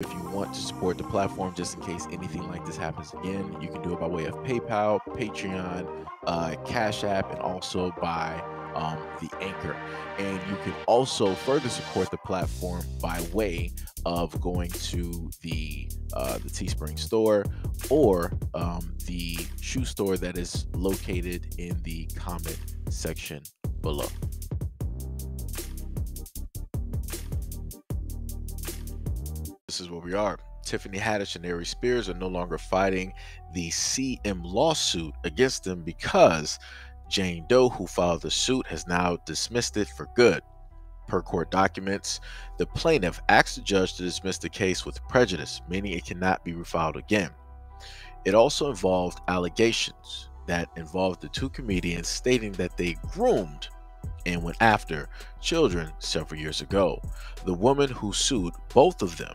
If you want to support the platform just in case anything like this happens again, you can do it by way of PayPal, Patreon, Cash App, and also by the Anchor. And you can also further support the platform by way of going to the Teespring store or the shoe store that is located in the comment section below. This is where we are. Tiffany Haddish and Aries Spears are no longer fighting the CM lawsuit against them because Jane Doe, who filed the suit, has now dismissed it for good. Per court documents, the plaintiff asked the judge to dismiss the case with prejudice, meaning it cannot be refiled again. It also involved allegations that involved the two comedians stating that they groomed and went after children several years ago. The woman who sued both of them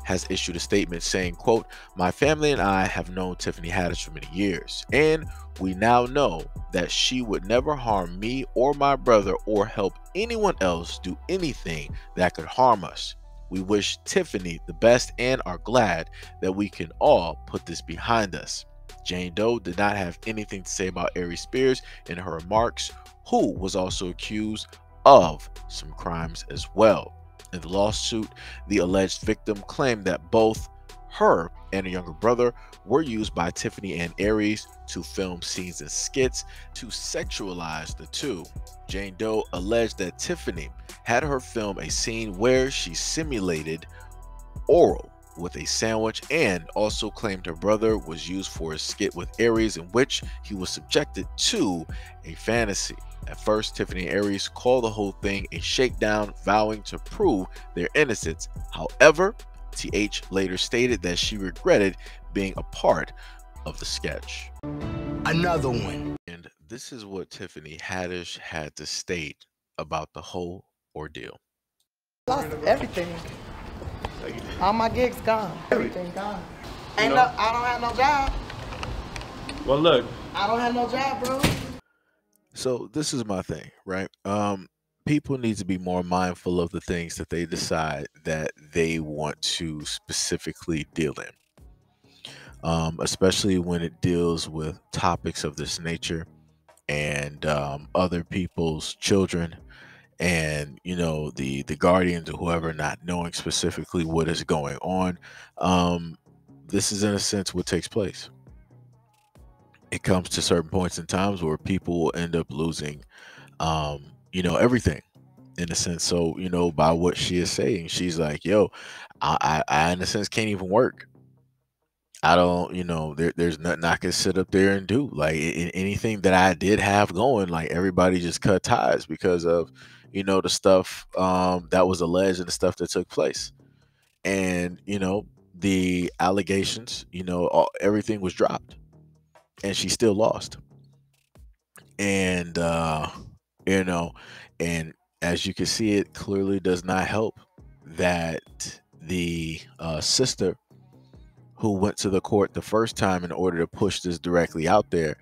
has issued a statement saying, quote, "My family and I have known Tiffany Haddish for many years, and we now know that she would never harm me or my brother or help anyone else do anything that could harm us. We wish Tiffany the best and are glad that we can all put this behind us." Jane Doe did not have anything to say about Aries Spears in her remarks, who was also accused of some crimes as well. In the lawsuit, the alleged victim claimed that both her and her younger brother were used by Tiffany and Aries to film scenes and skits to sexualize the two. Jane Doe alleged that Tiffany had her film a scene where she simulated oral with a sandwich and also claimed her brother was used for a skit with Aries in which he was subjected to a fantasy. At first, Tiffany and Aries called the whole thing a shakedown, vowing to prove their innocence. However, TH later stated that she regretted being a part of the sketch. Another one. And this is what Tiffany Haddish had to state about the whole ordeal. Lost everything. All my gigs gone. Everything gone. I don't have no job. Well, look. I don't have no job, bro. So this is my thing, right? People need to be more mindful of the things that they decide that they want to specifically deal in, especially when it deals with topics of this nature and other people's children and the guardians or whoever not knowing specifically what is going on. This is in a sense what takes place. It comes to certain points in times where people will end up losing everything in a sense. So by what she is saying, she's like, yo, I in a sense can't even work. I don't, there's nothing I can sit up there and do. Like anything that I did have going, like everybody just cut ties because of the stuff that was alleged and the stuff that took place. And the allegations, everything was dropped and she still lost. And and as you can see, it clearly does not help that the sister who went to the court the first time in order to push this directly out there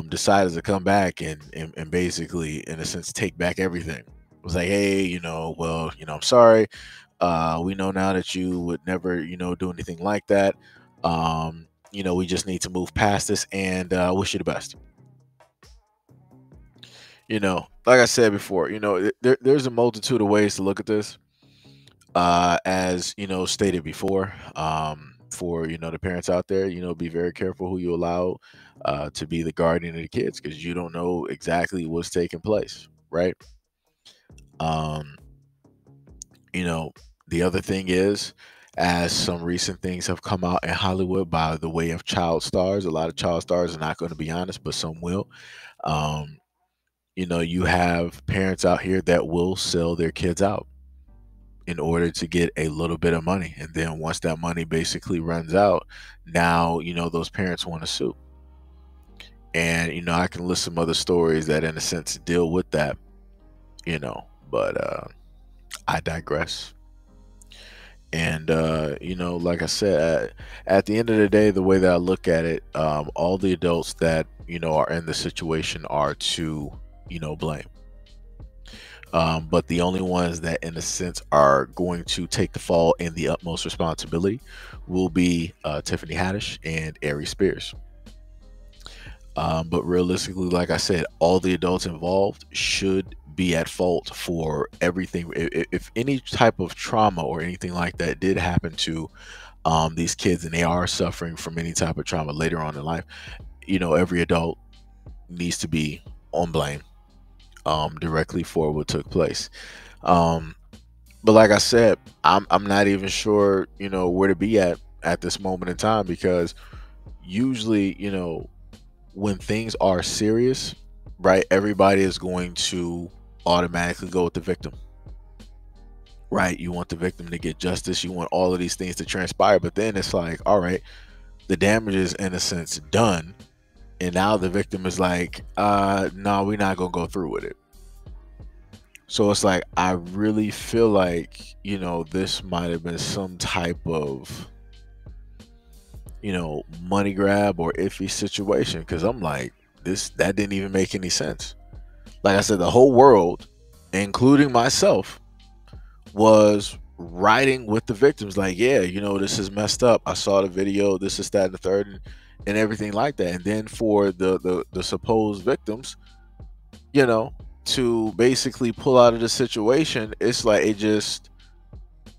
decided to come back and basically, in a sense, take back everything. It was like, hey, well, I'm sorry. We know now that you would never, do anything like that. We just need to move past this and wish you the best. Like I said before, there's a multitude of ways to look at this. As stated before, for the parents out there, be very careful who you allow to be the guardian of the kids, because you don't know exactly what's taking place, right? The other thing is, as some recent things have come out in Hollywood by the way of child stars, a lot of child stars are not going to be honest, but some will. You have parents out here that will sell their kids out in order to get a little bit of money. And then once that money basically runs out, now, those parents want to sue. And, I can list some other stories that in a sense deal with that, but I digress. And, like I said, at the end of the day, the way that I look at it, all the adults that, are in the situation are to, blame. But the only ones that, in a sense, are going to take the fall and the utmost responsibility will be Tiffany Haddish and Aries Spears. But realistically, like I said, all the adults involved should be at fault for everything. If any type of trauma or anything like that did happen to these kids, and they are suffering from any type of trauma later on in life, every adult needs to be on blame directly for what took place. But like I said, I'm not even sure, where to be at this moment in time, because usually, when things are serious, right, everybody is going to automatically go with the victim, right? You want the victim to get justice. You want all of these things to transpire. But then it's like, all right, the damage is, in a sense, done. And now the victim is like, no, we're not going to go through with it. So it's like, I really feel like, this might have been some type of, money grab or iffy situation. Because I'm like, that didn't even make any sense. Like I said, the whole world, including myself, was riding with the victims. Like, yeah, this is messed up. I saw the video. This is that and the third, and everything like that. And then for the supposed victims, to basically pull out of the situation, it's like it just,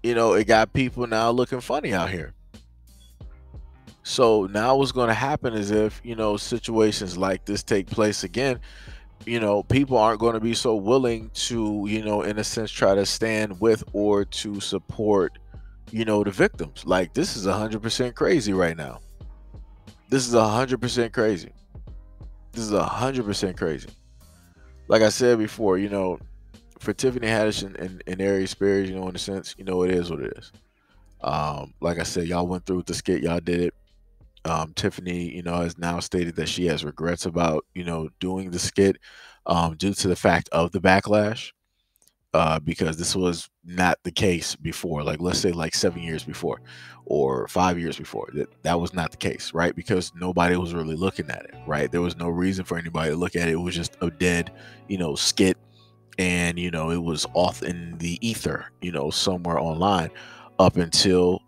it got people now looking funny out here. So now what's going to happen is, if situations like this take place again, people aren't going to be so willing to, in a sense, try to stand with or to support, the victims. Like, this is 100% crazy right now. This is 100% crazy. This is 100% crazy. Like I said before, for Tiffany Haddish and Aries Spears, in a sense, it is what it is. Like I said, y'all went through with the skit, y'all did it. Tiffany, has now stated that she has regrets about, doing the skit, due to the fact of the backlash, because this was not the case before. Like, let's say like 7 years before or 5 years before, that was not the case, right? Because nobody was really looking at it, right? There was no reason for anybody to look at it. It was just a dead, skit, and it was off in the ether, somewhere online, up until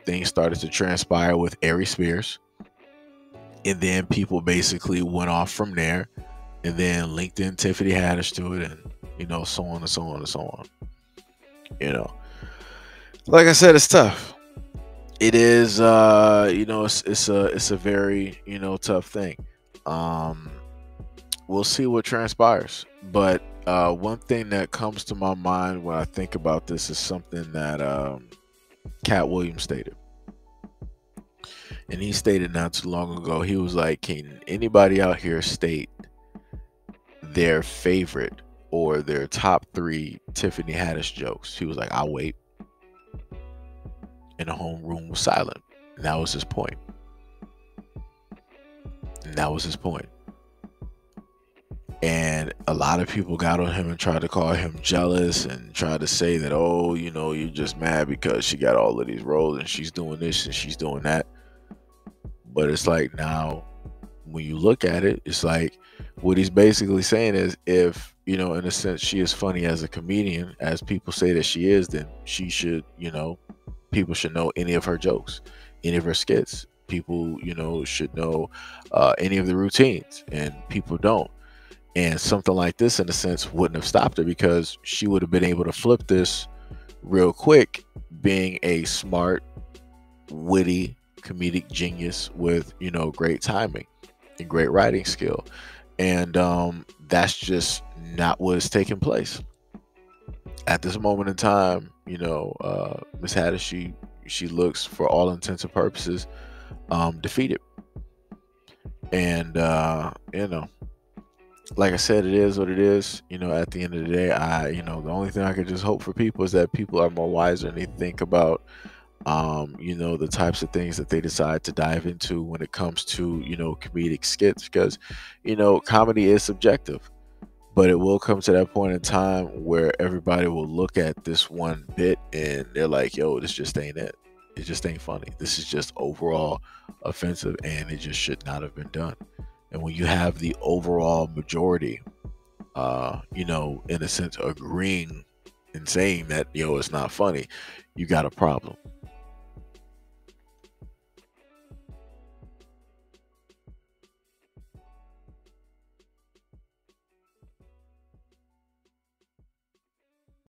things started to transpire with Aries Spears, and then people basically went off from there, and then linked in Tiffany Haddish to it, and so on and so on and so on. Like I said, it's tough. It is it's a very tough thing. We'll see what transpires, but one thing that comes to my mind when I think about this is something that Cat Williams stated. And he stated not too long ago, he was like, can anybody out here state their favorite or their top 3 Tiffany Haddish jokes? He was like, I'll wait. And the home room was silent. And that was his point. And a lot of people got on him and tried to call him jealous and tried to say that, oh, you're just mad because she got all of these roles and she's doing this and she's doing that. But it's like, now when you look at it, it's like what he's basically saying is, if, in a sense, she is funny as a comedian, as people say that she is, then she should, people should know any of her jokes, any of her skits. People, should know any of the routines, and people don't. And something like this, in a sense, wouldn't have stopped her, because she would have been able to flip this real quick, being a smart, witty, comedic genius with, great timing and great writing skill. And that's just not what is taking place at this moment in time. Miss Haddish, she looks, for all intents and purposes, defeated. And like I said, it is what it is. At the end of the day, the only thing I could just hope for people is that people are more wiser, and they think about the types of things that they decide to dive into when it comes to comedic skits, because comedy is subjective. But it will come to that point in time where everybody will look at this one bit and they're like, yo, this just ain't it. It just ain't funny. This is just overall offensive, and it just should not have been done. And when you have the overall majority you know, in a sense, agreeing and saying that, yo, it's not funny, you got a problem.